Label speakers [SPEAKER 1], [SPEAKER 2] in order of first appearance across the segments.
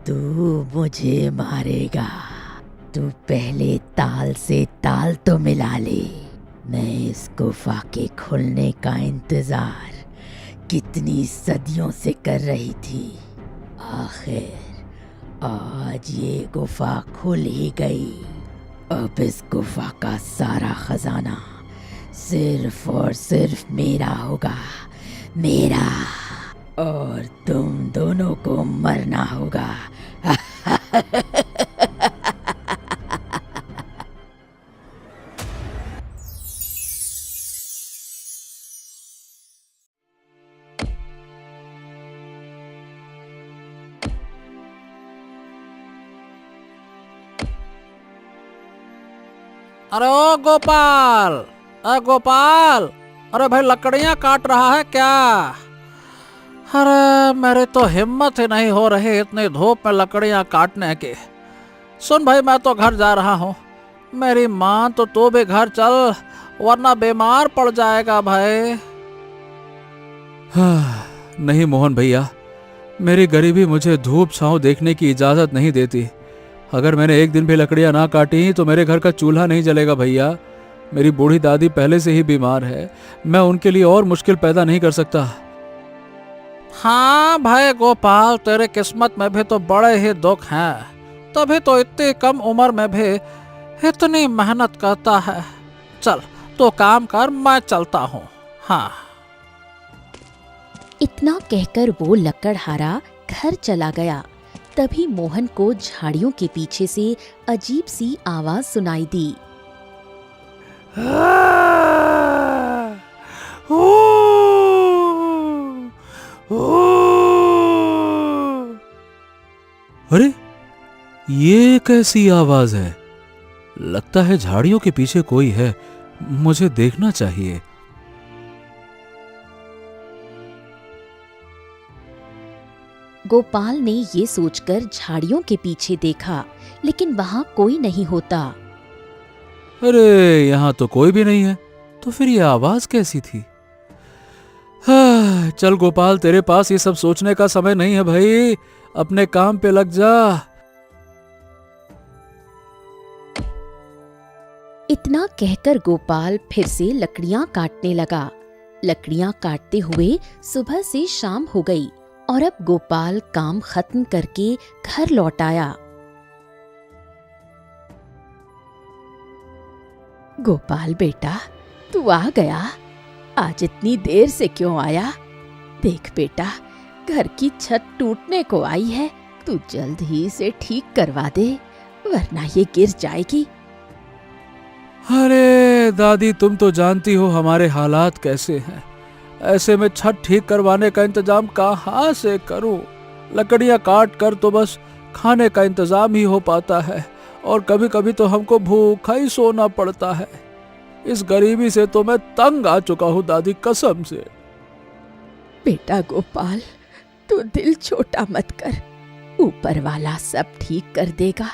[SPEAKER 1] तू मुझे मारेगा। तू पहले ताल से ताल तो मिला ले। मैं इस गुफा के खुलने का इंतजार कितनी सदियों से कर रही थी। आखिर आज ये गुफा खुल ही गई। अब इस गुफा का सारा खजाना सिर्फ और सिर्फ मेरा होगा, मेरा। और तुम दोनों को मरना होगा।
[SPEAKER 2] अरे ओ गोपाल, अरे गोपाल, अरे भाई लकड़ियां काट रहा है क्या? अरे मेरी तो हिम्मत ही नहीं हो रही इतनी धूप में लकड़ियां काटने की। सुन भाई, मैं तो घर जा रहा हूँ। मेरी माँ तो तू भी घर चल, वरना बीमार पड़ जाएगा भाई।
[SPEAKER 3] नहीं मोहन भैया, मेरी गरीबी मुझे धूप छांव देखने की इजाजत नहीं देती। अगर मैंने एक दिन भी लकड़ियां ना काटी तो मेरे घर का चूल्हा नहीं जलेगा भैया। मेरी बूढ़ी दादी पहले से ही बीमार है, मैं उनके लिए और मुश्किल पैदा नहीं कर सकता।
[SPEAKER 2] हाँ भाई गोपाल, तेरे किस्मत में भी तो बड़े ही दुख हैं, तभी तो इतनी कम उम्र में भी इतनी मेहनत करता है। चल तो काम कर, मैं चलता हूँ। हाँ।
[SPEAKER 4] इतना कहकर वो लकड़हारा घर चला गया। तभी मोहन को झाड़ियों के पीछे से अजीब सी आवाज सुनाई दी।
[SPEAKER 3] अरे ये कैसी आवाज है? लगता है झाड़ियों के पीछे कोई है, मुझे देखना चाहिए।
[SPEAKER 4] गोपाल ने ये सोचकर झाड़ियों के पीछे देखा, लेकिन वहां कोई नहीं होता।
[SPEAKER 3] अरे यहाँ तो कोई भी नहीं है, तो फिर ये आवाज कैसी थी? चल गोपाल, तेरे पास ये सब सोचने का समय नहीं है भाई, अपने काम पे लग जा।
[SPEAKER 4] इतना कहकर गोपाल फिर से लकड़ियां काटने लगा। लकड़ियां काटते हुए सुबह से शाम हो गई और अब गोपाल काम खत्म करके घर लौट आया। गोपाल बेटा, तू आ गया? आज इतनी देर से क्यों आया? देख बेटा, घर की छत टूटने को आई है, तू जल्द ही इसे ठीक करवा दे, वरना ये गिर जाएगी।
[SPEAKER 3] अरे दादी, तुम तो जानती हो हमारे हालात कैसे हैं। ऐसे में छत ठीक करवाने का इंतजाम कहाँ से करूं? लकड़ियां काट कर तो बस खाने का इंतजाम ही हो पाता है, और कभी कभी तो हमको भूखा ही सोना पड़ता है। इस गरीबी से तो मैं तंग आ चुका हूँ दादी, कसम से।
[SPEAKER 4] बेटा गोपाल, तू दिल छोटा मत कर, ऊपर वाला सब ठीक कर देगा।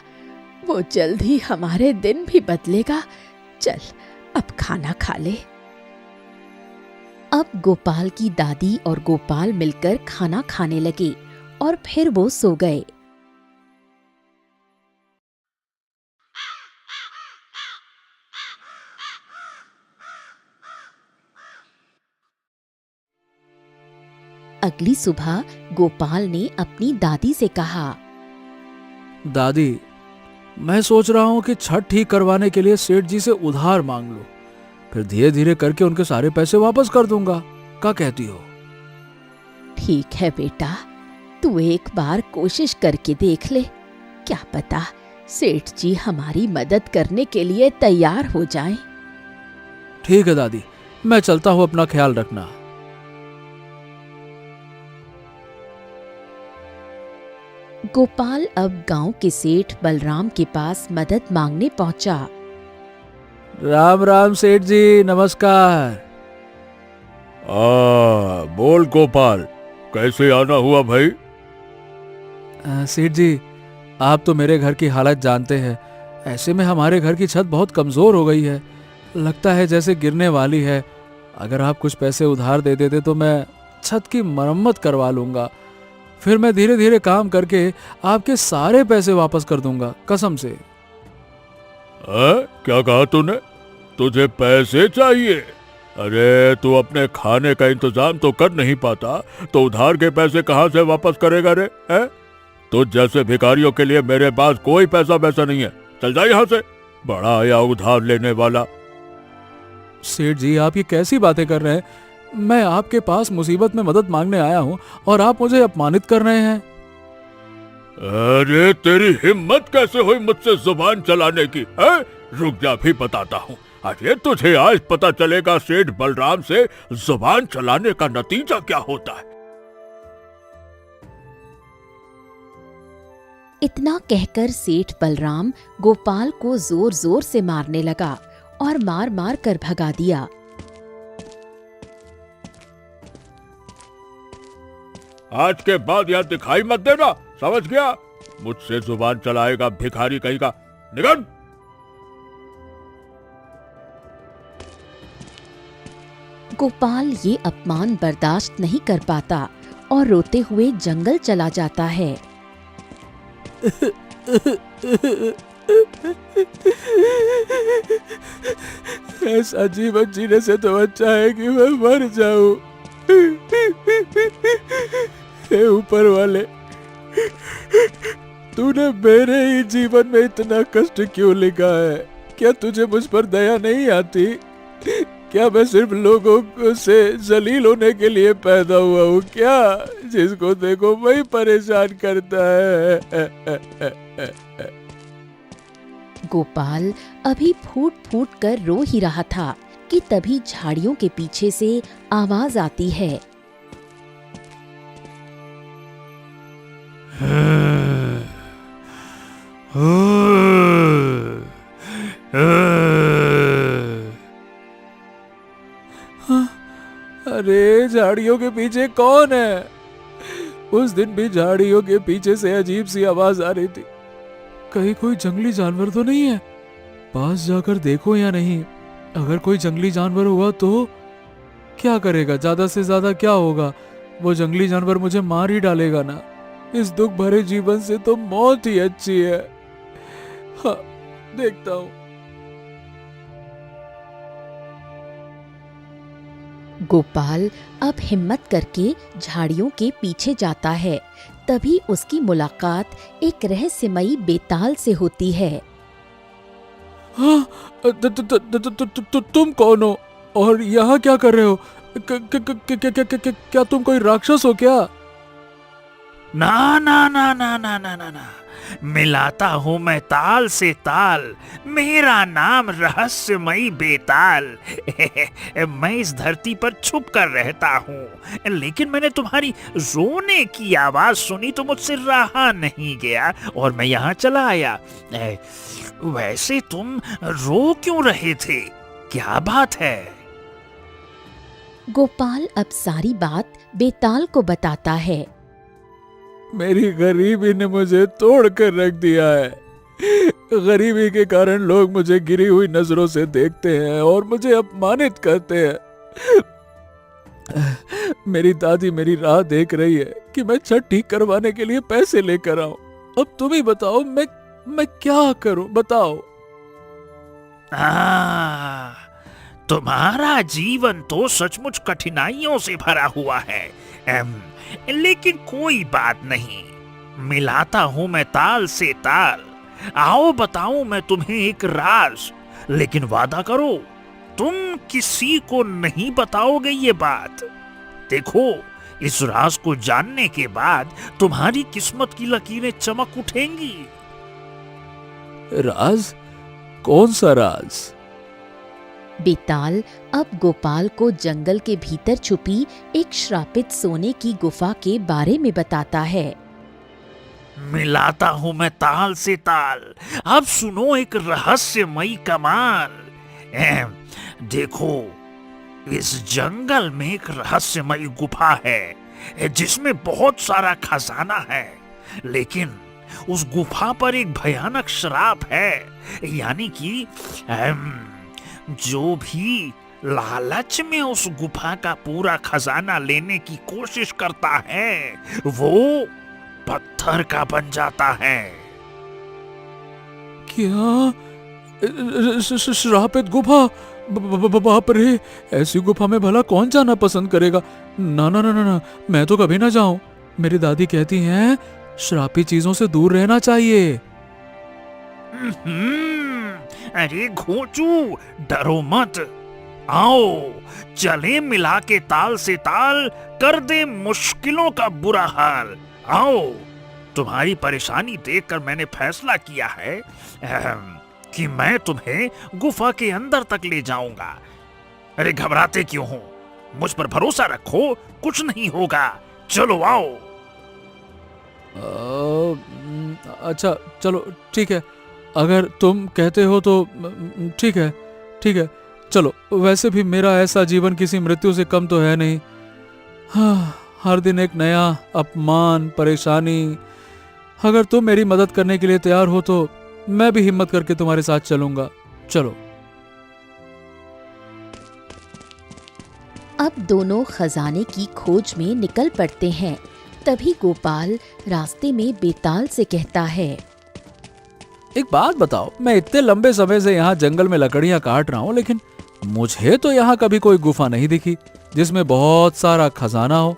[SPEAKER 4] वो जल्द ही हमारे दिन भी बदलेगा। चल अब खाना खा ले। अब गोपाल की दादी और गोपाल मिलकर खाना खाने लगे और फिर वो सो गए। अगली सुबह गोपाल ने अपनी दादी से कहा,
[SPEAKER 3] दादी, मैं सोच रहा हूँ कि छत ठीक करवाने के लिए सेठ जी से उधार मांग लूं, फिर धीरे धीरे करके उनके सारे पैसे वापस कर दूंगा। क्या कहती हो?
[SPEAKER 4] ठीक है बेटा, तू एक बार कोशिश करके देख ले, क्या पता सेठ जी हमारी मदद करने के लिए तैयार हो जाएं।
[SPEAKER 3] ठीक है दादी, मैं चलता हूँ, अपना ख्याल रखना।
[SPEAKER 4] गोपाल अब गांव के सेठ बलराम के पास मदद मांगने पहुंचा।
[SPEAKER 3] राम राम सेठ जी, नमस्कार।
[SPEAKER 5] बोल गोपाल, कैसे आना हुआ भाई?
[SPEAKER 3] सेठ जी, आप तो मेरे घर की हालत जानते हैं। ऐसे में हमारे घर की छत बहुत कमजोर हो गई है, लगता है जैसे गिरने वाली है। अगर आप कुछ पैसे उधार दे देते तो मैं छत की मरम्मत करवा लूंगा। फिर मैं धीरे धीरे काम करके आपके सारे पैसे वापस कर दूंगा, कसम से।
[SPEAKER 5] क्या कहा तूने? तुझे पैसे चाहिए? अरे तू अपने खाने का इंतजाम तो कर नहीं पाता, तो उधार के पैसे कहाँ से वापस करेगा रे? है? तुझ जैसे भिखारियों के लिए मेरे पास कोई पैसा वैसा नहीं है। चल जा यहाँ से, बड़ा आया उधार लेने वाला।
[SPEAKER 3] सेठ जी, आप ये कैसी बातें कर रहे हैं? मैं आपके पास मुसीबत में मदद मांगने आया हूँ और आप मुझे अपमानित कर रहे हैं।
[SPEAKER 5] अरे तेरी हिम्मत कैसे हुई मुझसे जुबान चलाने की? है? रुक जा, भी बताता हूँ। अरे तुझे आज पता चलेगा सेठ बलराम से जुबान चलाने का नतीजा क्या होता है।
[SPEAKER 4] इतना कहकर सेठ बलराम गोपाल को जोर जोर से मारने लगा और मार मार कर भगा दिया।
[SPEAKER 5] आज के बाद यहाँ दिखाई मत देना, समझ गया? मुझसे जुबान चलाएगा भिखारी कहीं का, निकल।
[SPEAKER 4] गोपाल ये अपमान बर्दाश्त नहीं कर पाता और रोते हुए जंगल चला जाता है।
[SPEAKER 3] ऐसा जीवन जीने से तो अच्छा है कि मैं मर जाऊं। हे ऊपर वाले, तूने मेरे ही जीवन में इतना कष्ट क्यों लिखा है? क्या तुझे मुझ पर दया नहीं आती? क्या मैं सिर्फ लोगों से जलील होने के लिए पैदा हुआ हूँ क्या? जिसको देखो वही परेशान करता है।
[SPEAKER 4] गोपाल अभी फूट फूट कर रो ही रहा था कि तभी झाड़ियों के पीछे से आवाज आती है।
[SPEAKER 3] अरे झाड़ियों के पीछे कौन है? उस दिन भी झाड़ियों के पीछे से अजीब सी आवाज आ रही थी। कहीं कोई जंगली जानवर तो नहीं है? पास जाकर देखो या नहीं? अगर कोई जंगली जानवर हुआ तो क्या करेगा? ज्यादा से ज्यादा क्या होगा? वो जंगली जानवर मुझे मार ही डालेगा ना। इस दुख भरे जीवन से तो मौत ही अच्छी है। हाँ, देखता हूँ।
[SPEAKER 4] गोपाल अब हिम्मत करके झाड़ियों के पीछे जाता है। तभी उसकी मुलाकात एक रहस्यमयी बेताल से होती है।
[SPEAKER 3] हाँ, तुम कौन हो और यहाँ क्या कर रहे हो? क्या तुम कोई राक्षस हो क्या?
[SPEAKER 2] ना ना ना ना ना ना ना ना, मिलाता हूँ मैं ताल से ताल। मेरा नाम रहस्यमयी बेताल। मैं इस धरती पर छुप कर रहता हूँ, लेकिन मैंने तुम्हारी रोने की आवाज सुनी तो मुझसे रहा नहीं गया और मैं यहाँ चला आया। वैसे तुम रो क्यों रहे थे? क्या बात है?
[SPEAKER 4] गोपाल अब सारी बात बेताल को बताता है।
[SPEAKER 3] मेरी गरीबी ने मुझे तोड़ कर रख दिया है। गरीबी के कारण लोग मुझे गिरी हुई नजरों से देखते हैं और मुझे अपमानित करते हैं। मेरी दादी मेरी राह देख रही है कि मैं छत ठीक करवाने के लिए पैसे लेकर आऊं। अब तुम ही बताओ, मैं क्या करूं? बताओ।
[SPEAKER 2] तुम्हारा जीवन तो सचमुच कठिनाइयों से भरा हुआ है, लेकिन कोई बात नहीं, मिलाता हूं मैं ताल से ताल। आओ बताऊं मैं तुम्हें एक राज, लेकिन वादा करो तुम किसी को नहीं बताओगे ये बात। देखो, इस राज को जानने के बाद तुम्हारी किस्मत की लकीरें चमक उठेंगी।
[SPEAKER 3] राज? कौन सा राज?
[SPEAKER 4] बेताल अब गोपाल को जंगल के भीतर छुपी एक श्रापित सोने की गुफा के बारे में बताता है।
[SPEAKER 2] मिलाता हूं मैं ताल से ताल। अब सुनो एक रहस्यमयी कमाल। देखो, इस जंगल में एक रहस्यमयी गुफा है जिसमें बहुत सारा खजाना है, लेकिन उस गुफा पर एक भयानक श्राप है। यानी कि जो भी
[SPEAKER 6] लालच में उस गुफा का पूरा खजाना लेने की कोशिश करता है, वो पत्थर का बन जाता है।
[SPEAKER 3] क्या? श्रापित गुफा? बाप रे, ऐसी गुफा में भला कौन जाना पसंद करेगा? ना ना ना ना ना, मैं तो कभी ना जाऊं। मेरी दादी कहती हैं श्रापित चीजों से दूर रहना चाहिए।
[SPEAKER 6] अरे घोंचू, डरो मत। आओ चले मिला के ताल से ताल, कर दे मुश्किलों का बुरा हाल। आओ, तुम्हारी परेशानी देखकर मैंने फैसला किया है कि मैं तुम्हें गुफा के अंदर तक ले जाऊंगा। अरे घबराते क्यों हो? मुझ पर भरोसा रखो, कुछ नहीं होगा। चलो आओ।
[SPEAKER 3] अच्छा चलो ठीक है, अगर तुम कहते हो तो ठीक है ठीक है, चलो। वैसे भी मेरा ऐसा जीवन किसी मृत्यु से कम तो है नहीं। हाँ, हर दिन एक नया अपमान, परेशानी। अगर तुम मेरी मदद करने के लिए तैयार हो तो मैं भी हिम्मत करके तुम्हारे साथ चलूंगा। चलो।
[SPEAKER 4] अब दोनों खजाने की खोज में निकल पड़ते हैं। तभी गोपाल रास्ते में बेताल से कहता है,
[SPEAKER 3] एक बात बताओ, मैं इतने लंबे समय से यहाँ जंगल में लकड़ियाँ काट रहा हूँ, लेकिन मुझे तो यहाँ कभी कोई गुफा नहीं दिखी जिसमें बहुत सारा खजाना हो।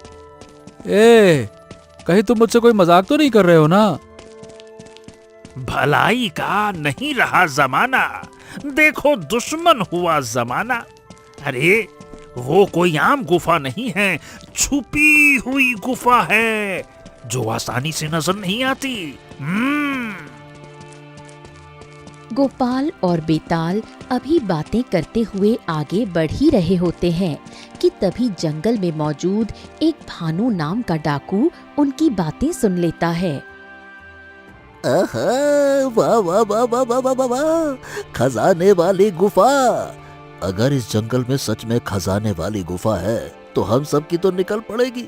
[SPEAKER 3] कहीं तुम मुझसे कोई मजाक तो नहीं कर रहे हो ना?
[SPEAKER 6] भलाई का नहीं रहा जमाना, देखो दुश्मन हुआ जमाना। अरे वो कोई आम गुफा नहीं है, छुपी हुई गुफा है जो आसानी से नजर नहीं आती।
[SPEAKER 4] गोपाल और बेताल अभी बातें करते हुए आगे बढ़ ही रहे होते हैं कि तभी जंगल में मौजूद एक भानु नाम का डाकू उनकी बातें सुन लेता है।
[SPEAKER 7] वाह वाह वाह वाह वाह वाह वाह वाह, खजाने वाली गुफा। अगर इस जंगल में सच में खजाने वाली गुफा है तो हम सब की तो निकल पड़ेगी।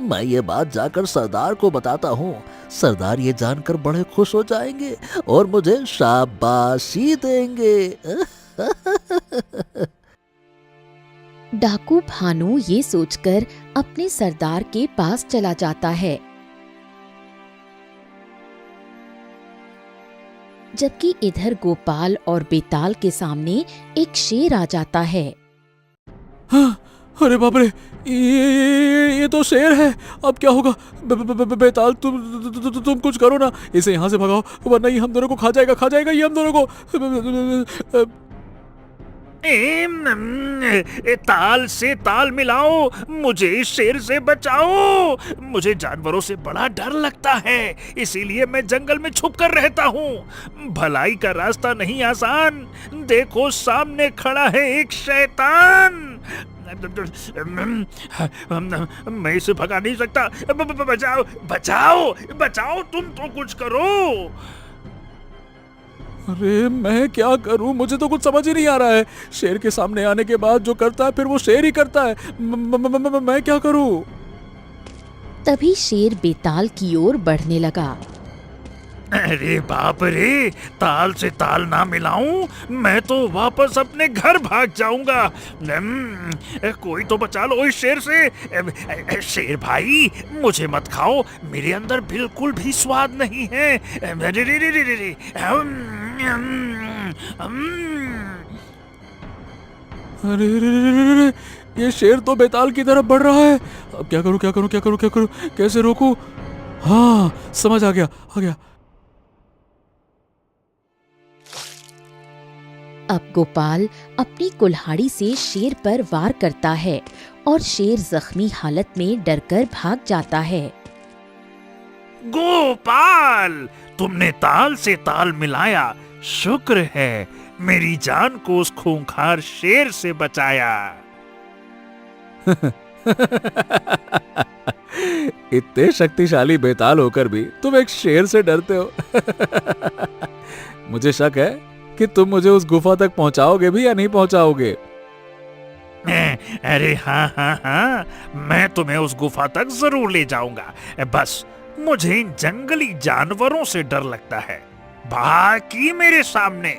[SPEAKER 7] मैं ये बात जाकर सरदार को बताता हूँ। सरदार ये जानकर बड़े खुश हो जाएंगे और मुझे शाबाशी देंगे।
[SPEAKER 4] डाकू भानु ये सोचकर अपने सरदार के पास चला जाता है, जबकि इधर गोपाल और बेताल के सामने एक शेर आ जाता है।
[SPEAKER 3] हाँ, अरे बाप रे, ये तो शेर है। अब क्या होगा? बेताल तुम कुछ करो ना, इसे यहाँ से भगाओ, वरना ये हम दोनों को खा जाएगा ये हम दोनों को।
[SPEAKER 6] ताल से ताल मिलाओ, मुझे इस शेर से बचाओ। मुझे जानवरों से बड़ा डर लगता है, इसीलिए मैं जंगल में छुप कर रहता हूँ। भलाई का रास्ता नहीं आसान, देखो सामने खड़ा है एक शैतान। मैं इसे भगा नहीं सकता। बचाओ बचाओ बचाओ, तुम तो कुछ करो।
[SPEAKER 3] अरे मैं क्या करूं, मुझे तो कुछ समझ ही नहीं आ रहा है। शेर के सामने आने के बाद जो करता है फिर वो शेर ही करता है। मैं क्या करूं?
[SPEAKER 4] तभी शेर बेताल की ओर बढ़ने लगा।
[SPEAKER 6] अरे बाप रे, ताल से ताल ना मिलाऊं, मैं तो वापस अपने घर भाग जाऊंगा। कोई तो बचा लो इस शेर से। शेर भाई, मुझे मत खाओ, मेरे अंदर बिल्कुल भी स्वाद नहीं है।
[SPEAKER 3] अरे ये शेर तो बेताल की तरफ बढ़ रहा है। अब क्या करूं, कैसे रोकूं? हाँ, समझ आ गया।
[SPEAKER 4] अब गोपाल अपनी कुल्हाड़ी से शेर पर वार करता है और शेर जख्मी हालत में डरकर भाग जाता है।
[SPEAKER 6] गोपाल, तुमने ताल से ताल मिलाया, शुक्र है मेरी जान को उस खूंखार शेर से बचाया।
[SPEAKER 3] इतने शक्तिशाली बेताल होकर भी तुम एक शेर से डरते हो। मुझे शक है कि तुम मुझे उस गुफा तक पहुंचाओगे भी या नहीं पहुंचाओगे।
[SPEAKER 6] अरे हाँ, मैं तुम्हें उस गुफा तक जरूर ले जाऊंगा। बस मुझे इन जंगली जानवरों से डर लगता है। बाकी मेरे सामने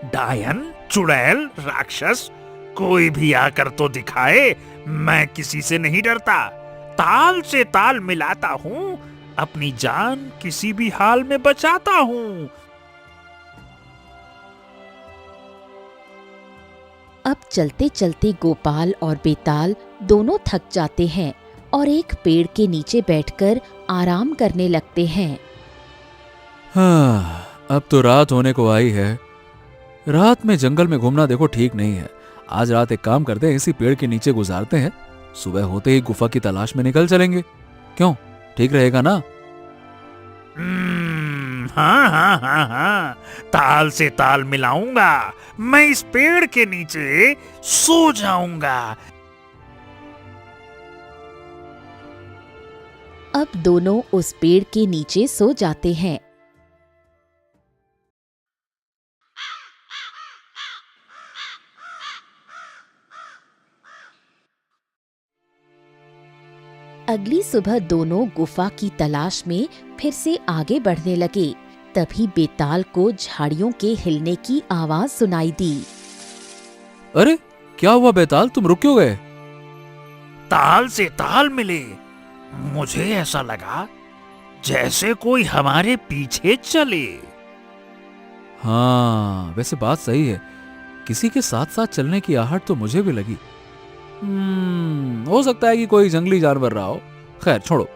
[SPEAKER 6] डायन, चुड़ैल, राक्षस कोई भी आकर तो दिखाए, मैं किसी से नहीं डरता। ताल से ताल मिलाता हूँ, अपनी जान किसी भी हाल में बचाता हूँ।
[SPEAKER 4] अब चलते चलते गोपाल और बेताल दोनों थक जाते हैं और एक पेड़ के नीचे बैठकर आराम करने लगते हैं।
[SPEAKER 3] हाँ, अब तो रात होने को आई है। रात में जंगल में घूमना देखो ठीक नहीं है। आज रात एक काम करते हैं, इसी पेड़ के नीचे गुजारते हैं, सुबह होते ही गुफा की तलाश में निकल चलेंगे। क्यों, ठीक रहेगा ना?
[SPEAKER 6] हाँ हाँ हाँ हाँ, ताल से ताल मिलाऊंगा, मैं इस पेड़ के नीचे सो जाऊंगा।
[SPEAKER 4] अब दोनों उस पेड़ के नीचे सो जाते हैं। अगली सुबह दोनों गुफा की तलाश में फिर से आगे बढ़ने लगे। तभी बेताल को झाड़ियों के हिलने की आवाज सुनाई दी।
[SPEAKER 3] अरे क्या हुआ बेताल, तुम रुक क्यों गए?
[SPEAKER 6] ताल से ताल मिले, मुझे ऐसा लगा जैसे कोई हमारे पीछे चले।
[SPEAKER 3] हाँ, वैसे बात सही है, किसी के साथ साथ चलने की आहट तो मुझे भी लगी। हो सकता है कि कोई जंगली जानवर रहा हो। खैर छोड़ो,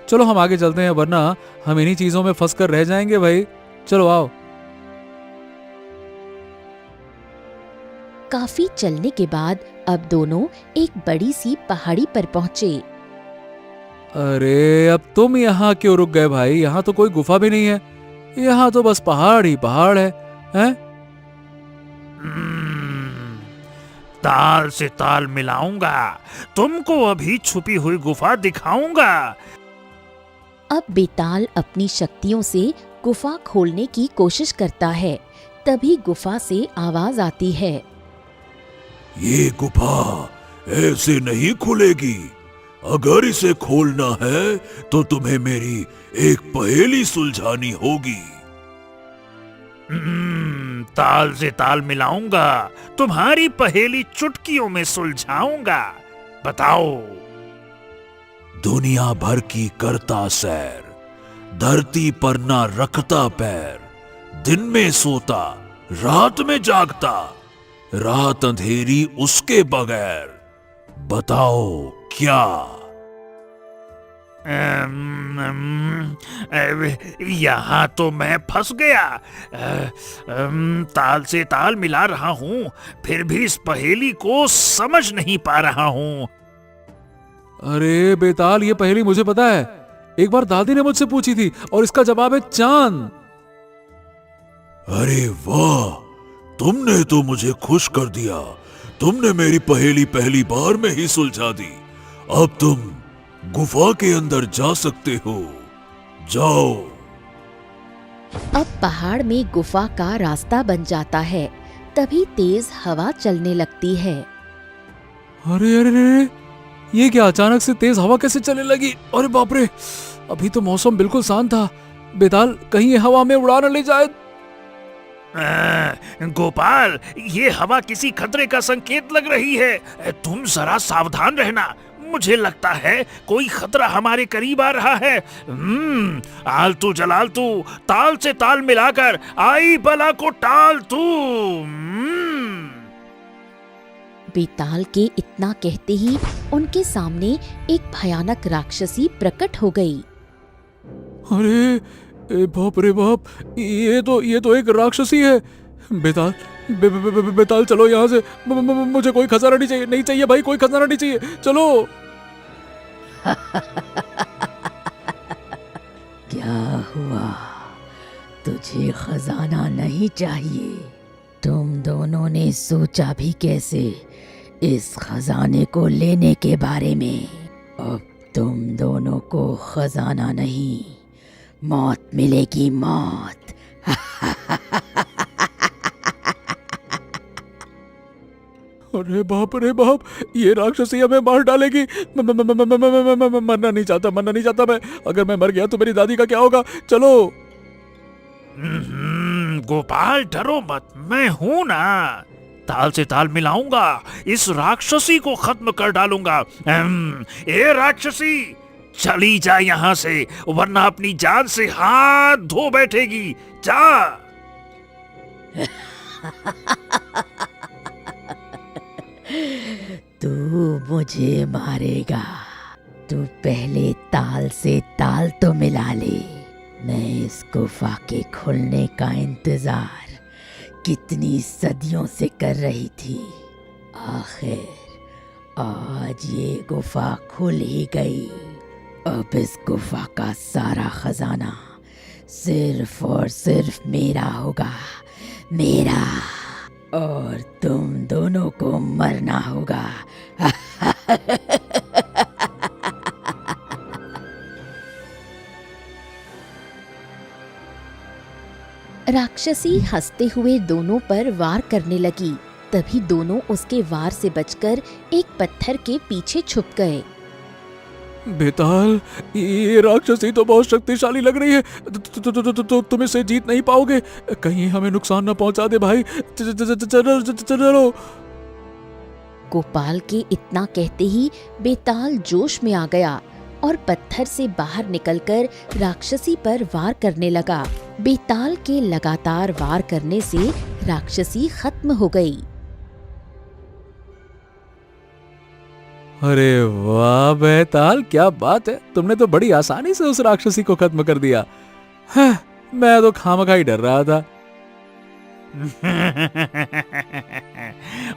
[SPEAKER 3] चलो हम आगे चलते हैं, वरना हम इन्हीं चीजों में फंस कर रह जाएंगे भाई। चलो आओ।
[SPEAKER 4] काफी चलने के बाद अब दोनों एक बड़ी सी पहाड़ी पर पहुंचे।
[SPEAKER 3] अरे अब तुम यहाँ क्यों रुक गए भाई? यहाँ तो कोई गुफा भी नहीं है, यहाँ तो बस पहाड़ ही पहाड़ है, हैं?
[SPEAKER 6] ताल से ताल मिलाऊंगा, तुमको अभी छुपी हुई गुफा दिखाऊंगा।
[SPEAKER 4] अब बेताल अपनी शक्तियों से गुफा खोलने की कोशिश करता है। तभी गुफा से आवाज आती है।
[SPEAKER 5] ये गुफा ऐसे नहीं खुलेगी। अगर इसे खोलना है तो तुम्हें मेरी एक पहेली सुलझानी होगी।
[SPEAKER 6] ताल से ताल मिलाऊंगा, तुम्हारी पहेली चुटकियों में सुलझाऊंगा। बताओ।
[SPEAKER 5] दुनिया भर की करता सैर, धरती पर ना रखता पैर, दिन में सोता रात में जागता, रात अंधेरी उसके बगैर, बताओ क्या?
[SPEAKER 6] यहाँ तो मैं फंस गया। ताल से ताल मिला रहा हूँ, फिर भी इस पहेली को समझ नहीं पा रहा हूँ।
[SPEAKER 3] अरे बेताल, ये पहेली मुझे पता है, एक बार दादी ने मुझसे पूछी थी और इसका जवाब है चांद।
[SPEAKER 5] अरे वाह, तुमने तो मुझे खुश कर दिया। तुमने मेरी पहेली पहली बार में ही सुलझा दी। अब तुम गुफा के अंदर जा सकते हो, जाओ।
[SPEAKER 4] अब पहाड़ में गुफा का रास्ता बन जाता है। तभी तेज हवा चलने लगती है।
[SPEAKER 3] अरे अरे अरे, ये क्या, अचानक से तेज हवा कैसे चलने लगी? अरे बाप रे, अभी तो मौसम बिल्कुल शांत था। बेताल, कहीं ये हवा में उड़ा न ले जाए।
[SPEAKER 6] गोपाल, ये हवा किसी खतरे का संकेत लग रही है। तुम जरा सावधान रहना। मुझे लगता है कोई खतरा हमारे करीब आ रहा है। आलतू जलालतू, ताल से ताल मिलाकर आई बला को टाल तू।
[SPEAKER 4] बेताल के इतना कहते ही उनके सामने एक भयानक राक्षसी प्रकट हो गई।
[SPEAKER 3] अरे बाप रे बाप, ये तो एक राक्षसी है। बेताल, बेताल चलो यहाँ से। मुझे कोई खजाना नहीं चाहिए भाई, कोई खजाना नहीं चाहिए, चलो।
[SPEAKER 1] क्या हुआ, तुझे खजाना नहीं चाहिए? तुम दोनों ने सोचा भी कैसे इस खजाने को लेने के बारे में? अब तुम दोनों को खजाना नहीं, मौत मिलेगी, मौत।
[SPEAKER 3] अरे बाप रे बाप, ये राक्षसी हमें मार डालेगी। मरना नहीं चाहता मैं। अगर मैं मर गया तो मेरी दादी का क्या होगा? चलो।
[SPEAKER 6] गोपाल, डरो मत, मैं हूं ना। ताल से ताल मिलाऊंगा, इस राक्षसी को खत्म कर डालूंगा। ए राक्षसी, चली जा यहां से, वरना अपनी जान से हाथ धो बैठेगी। जा।
[SPEAKER 1] तू मुझे मारेगा, तू पहले ताल से ताल तो मिला ले। मैं इस गुफा के खुलने का इंतजार कितनी सदियों से कर रही थी। आखिर आज ये गुफा खुल ही गई। अब इस गुफा का सारा खजाना सिर्फ और सिर्फ मेरा होगा, मेरा। और तुम दोनों को मरना होगा।
[SPEAKER 4] राक्षसी हंसते हुए दोनों पर वार करने लगी। तभी दोनों उसके वार से बचकर एक पत्थर के पीछे छुप गए।
[SPEAKER 3] बेताल, ये राक्षसी तो बहुत शक्तिशाली लग रही है। तुम इसे जीत नहीं पाओगे। कहीं हमें नुकसान न पहुंचा दे भाई। चलो।
[SPEAKER 4] गोपाल के इतना कहते ही बेताल जोश में आ गया और पत्थर से बाहर निकलकर राक्षसी पर वार करने लगा। बेताल के लगातार वार करने से राक्षसी खत्म हो गई।
[SPEAKER 3] अरे वाह बेताल, क्या बात है, तुमने तो बड़ी आसानी से उस राक्षसी को खत्म कर दिया। मैं तो खामखा ही डर रहा था।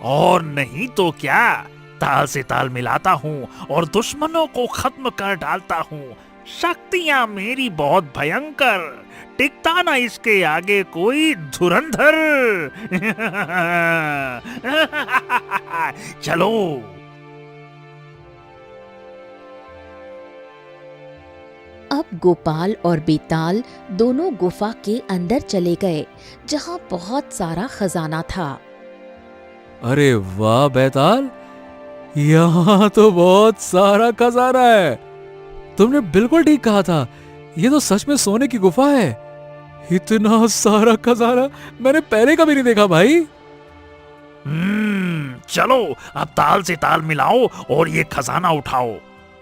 [SPEAKER 6] और नहीं तो क्या, ताल से ताल मिलाता हूँ और दुश्मनों को खत्म कर डालता हूँ। शक्तियाँ मेरी बहुत भयंकर, टिकता ना इसके आगे कोई धुरंधर। चलो।
[SPEAKER 4] अब गोपाल और बेताल दोनों गुफा के अंदर चले गए, जहाँ बहुत सारा खजाना था।
[SPEAKER 3] अरे वाह बेताल, यहाँ तो बहुत सारा खजाना है। तुमने बिल्कुल ठीक कहा था, ये तो सच में सोने की गुफा है। इतना सारा खजाना मैंने पहले कभी नहीं देखा भाई।
[SPEAKER 6] चलो अब ताल से ताल मिलाओ और ये खजाना उठाओ।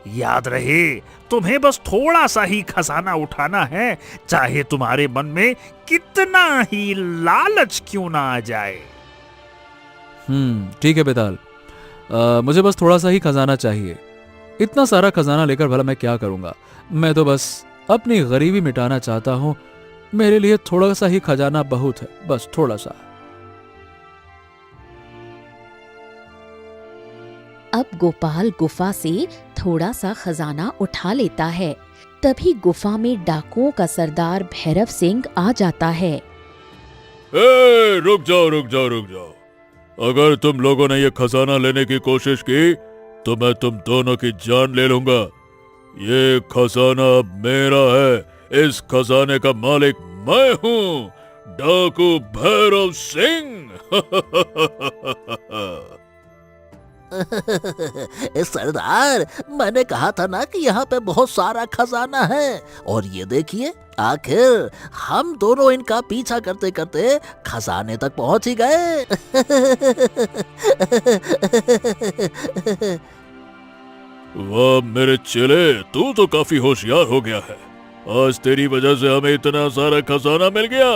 [SPEAKER 6] याद रहे, तुम्हें बस थोड़ा सा ही खजाना उठाना है, चाहे तुम्हारे मन में कितना ही लालच क्यों ना आ जाए।
[SPEAKER 3] ठीक है बेताल, मुझे बस थोड़ा सा ही खजाना चाहिए। इतना सारा खजाना लेकर भला मैं क्या करूंगा। मैं तो बस अपनी गरीबी मिटाना चाहता हूँ। मेरे लिए थोड़ा सा ही खजाना बहुत है, बस थोड़ा सा।
[SPEAKER 4] अब गोपाल गुफा से थोड़ा सा खजाना उठा लेता है। तभी गुफा में डाकुओं का सरदार भैरव सिंह आ जाता है।
[SPEAKER 5] रुक जाओ। अगर तुम लोगों ने ये खजाना लेने की कोशिश की तो मैं तुम दोनों की जान ले लूंगा। ये खजाना अब मेरा है। इस खजाने का मालिक मैं हूँ, डाकू भैरव सिंह।
[SPEAKER 7] सरदार, मैंने कहा था ना कि यहाँ पे बहुत सारा खजाना है। और ये देखिए, आखिर हम दोनों इनका पीछा करते करते खजाने तक पहुंच ही गए।
[SPEAKER 5] वाह मेरे चेले, तू तो काफी होशियार हो गया है। आज तेरी वजह से हमें इतना सारा खजाना मिल गया।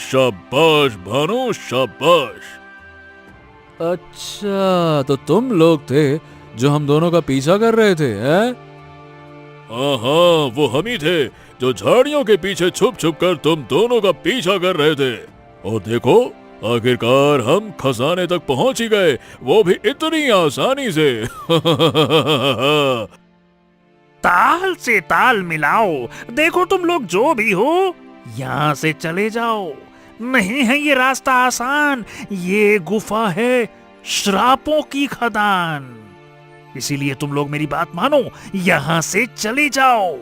[SPEAKER 5] शाबाश भानु, शाबाश।
[SPEAKER 3] अच्छा, तो तुम लोग थे जो हम दोनों का पीछा कर रहे थे, हैं?
[SPEAKER 5] हाँ, वो हम ही थे जो झाड़ियों के पीछे छुप छुप कर तुम दोनों का पीछा कर रहे थे। और देखो, आखिरकार हम खजाने तक पहुंच ही गए, वो भी इतनी आसानी से।
[SPEAKER 6] ताल से ताल मिलाओ। देखो तुम लोग जो भी हो, यहाँ से चले जाओ। नहीं है ये रास्ता आसान, ये गुफा है श्रापों की खदान। इसीलिए तुम लोग मेरी बात मानो, यहाँ से चले जाओ।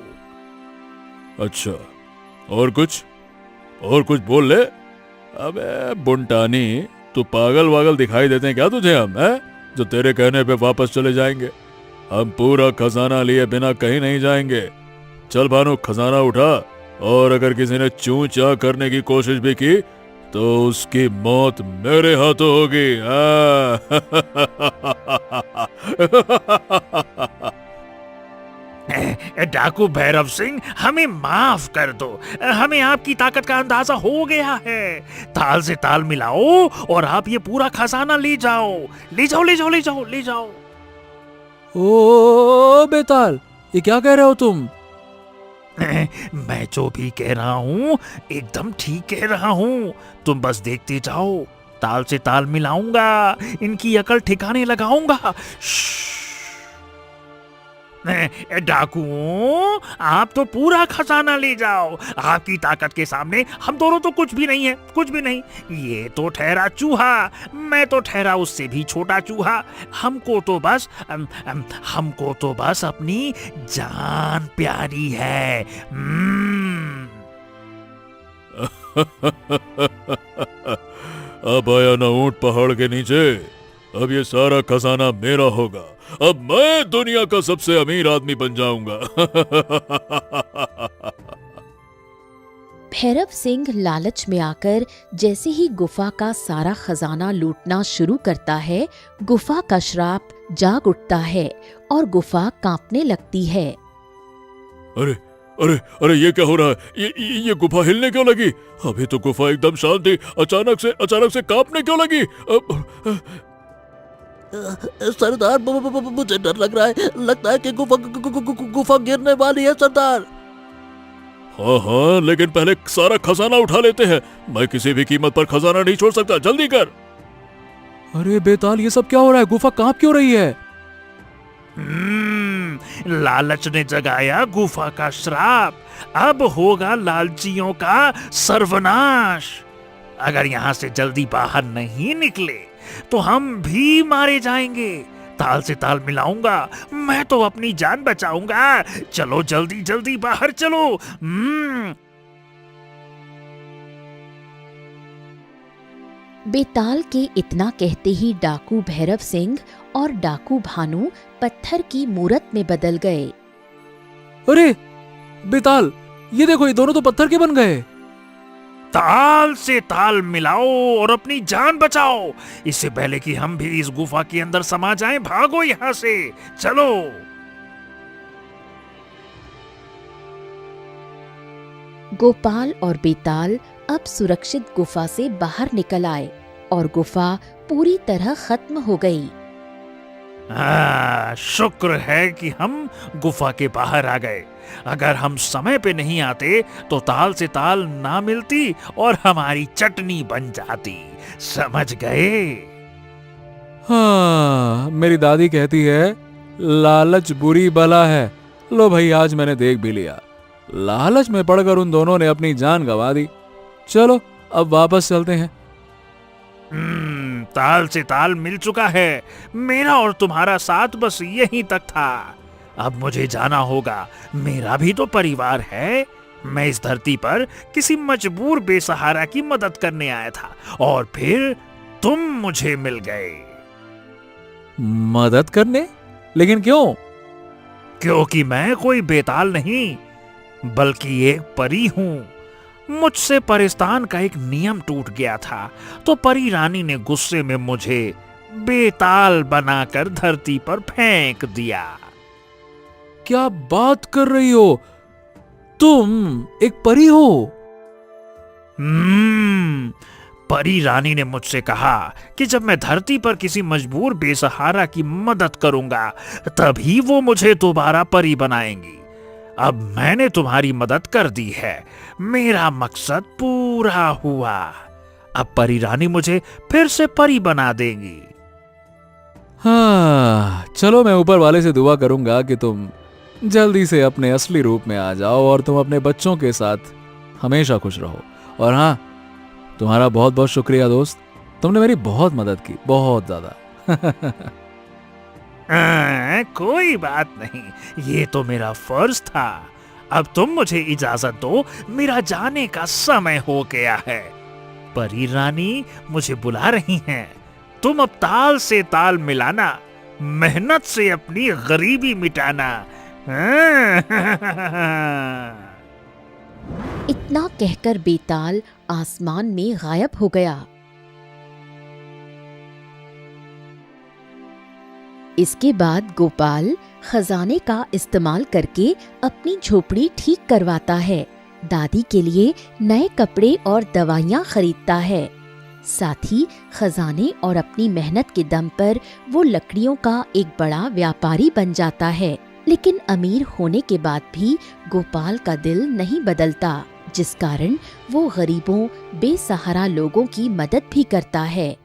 [SPEAKER 5] अच्छा, और कुछ बोल ले। अबे बुंटानी, तू पागल वागल दिखाई देते हैं क्या तुझे हम, हैं? जो तेरे कहने पे वापस चले जाएंगे। हम पूरा खजाना लिए बिना कहीं नहीं जाएंगे। चल भानु, खजाना उठा, और अगर किसी ने चूं चा करने की कोशिश भी की तो उसकी मौत मेरे हाथों होगी।
[SPEAKER 6] डाकू भैरव सिंह, हमें माफ कर दो। हमें आपकी ताकत का अंदाजा हो गया है। ताल से ताल मिलाओ और आप ये पूरा खजाना ले जाओ। ले जाओ, ले जाओ, ले जाओ, ले जाओ।
[SPEAKER 3] ओ बेताल, ये क्या कह रहे हो तुम?
[SPEAKER 6] मैं जो भी कह रहा हूँ एकदम ठीक कह रहा हूँ। तुम बस देखते जाओ, ताल से ताल मिलाऊंगा, इनकी अकल ठिकाने लगाऊंगा। डाकुओं, आप तो पूरा खजाना ले जाओ। आपकी ताकत के सामने हम दोनों तो कुछ भी नहीं है, कुछ भी नहीं। ये तो ठहरा चूहा, मैं तो ठहरा उससे भी छोटा चूहा। हमको तो बस अपनी जान प्यारी है।
[SPEAKER 5] अब आया ना ऊंट पहाड़ के नीचे। अब ये सारा खजाना मेरा होगा। अब मैं दुनिया का सबसे अमीर आदमी बन जाऊंगा।
[SPEAKER 4] भैरव सिंह लालच में आकर जैसे ही गुफा का सारा खजाना लूटना शुरू करता है, गुफा का श्राप जाग उठता है और गुफा कांपने लगती है।
[SPEAKER 5] अरे अरे अरे, ये क्या हो रहा है? ये गुफा हिलने क्यों लगी? अभी तो गुफा एकदम शांत थी, अचानक से कांपने क्यों लगी?
[SPEAKER 7] सरदार, मुझे डर लग रहा है। लगता है कि गुफा गिरने वाली है सरदार।
[SPEAKER 5] हाँ, लेकिन पहले सारा खजाना उठा लेते हैं। मैं किसी भी कीमत पर खजाना नहीं छोड़ सकता। जल्दी कर।
[SPEAKER 3] अरे बेताल, ये सब क्या हो रहा है? गुफा कांप क्यों रही है?
[SPEAKER 6] लालच ने जगाया गुफा का श्राप। अब होगा लालचियों का सर्वनाश। अगर यहाँ से जल्दी बाहर नहीं निकले तो हम भी मारे जाएंगे। ताल से ताल मिलाऊंगा, मैं तो अपनी जान बचाऊंगा। चलो जल्दी जल्दी बाहर चलो।
[SPEAKER 4] बेताल के इतना कहते ही डाकू भैरव सिंह और डाकू भानु पत्थर की मूरत में बदल गए।
[SPEAKER 3] अरे बेताल, ये देखो, ये दोनों तो पत्थर के बन गए।
[SPEAKER 6] ताल से ताल मिलाओ और अपनी जान बचाओ, इससे पहले कि हम भी इस गुफा के अंदर समा जाएं। भागो यहां से, चलो।
[SPEAKER 4] गोपाल और बेताल अब सुरक्षित गुफा से बाहर निकल आए और गुफा पूरी तरह खत्म हो गई।
[SPEAKER 6] शुक्र है कि हम गुफा के बाहर आ गए। अगर हम समय पे नहीं आते तो ताल से ताल ना मिलती और हमारी चटनी बन जाती। समझ गए?
[SPEAKER 3] हाँ, मेरी दादी कहती है लालच बुरी बला है। लो भाई, आज मैंने देख भी लिया। लालच में पड़कर उन दोनों ने अपनी जान गंवा दी। चलो अब वापस चलते हैं।
[SPEAKER 6] ताल से ताल मिल चुका है। मेरा और तुम्हारा साथ बस यहीं तक था। अब मुझे जाना होगा। मेरा भी तो परिवार है। मैं इस धरती पर किसी मजबूर बेसहारा की मदद करने आया था और फिर तुम मुझे मिल गए।
[SPEAKER 3] मदद करने? लेकिन क्यों?
[SPEAKER 6] क्योंकि मैं कोई बेताल नहीं बल्कि एक परी हूँ। मुझसे परिस्तान का एक नियम टूट गया था तो परी रानी ने गुस्से में मुझे बेताल बनाकर धरती पर फेंक दिया।
[SPEAKER 3] क्या बात कर रही हो? तुम एक परी हो?
[SPEAKER 6] परी रानी ने मुझसे कहा कि जब मैं धरती पर किसी मजबूर बेसहारा की मदद करूंगा तभी वो मुझे दोबारा परी बनाएंगी। अब मैंने तुम्हारी मदद कर दी है। मेरा मकसद पूरा हुआ। अब परी रानी मुझे फिर से परी बना देंगी।
[SPEAKER 3] हाँ, चलो मैं ऊपर वाले से दुआ करूंगा कि तुम जल्दी से अपने असली रूप में आ जाओ और तुम अपने बच्चों के साथ हमेशा खुश रहो। और हाँ, तुम्हारा बहुत बहुत शुक्रिया दोस्त। तुमने मेरी बहुत मदद की, बहुत ज्यादा।
[SPEAKER 6] कोई बात नहीं, ये तो मेरा फर्ज था। अब तुम मुझे इजाजत दो, मेरा जाने का समय हो गया है। परी रानी मुझे बुला रही हैं। तुम अब ताल से ताल मिलाना, मेहनत से अपनी गरीबी मिटाना।
[SPEAKER 4] इतना कहकर बेताल आसमान में गायब हो गया। इसके बाद गोपाल खजाने का इस्तेमाल करके अपनी झोपड़ी ठीक करवाता है, दादी के लिए नए कपड़े और दवाइयाँ खरीदता है। साथ ही खजाने और अपनी मेहनत के दम पर वो लकड़ियों का एक बड़ा व्यापारी बन जाता है। लेकिन अमीर होने के बाद भी गोपाल का दिल नहीं बदलता, जिस कारण वो गरीबों, बेसहारा लोगों की मदद भी करता है।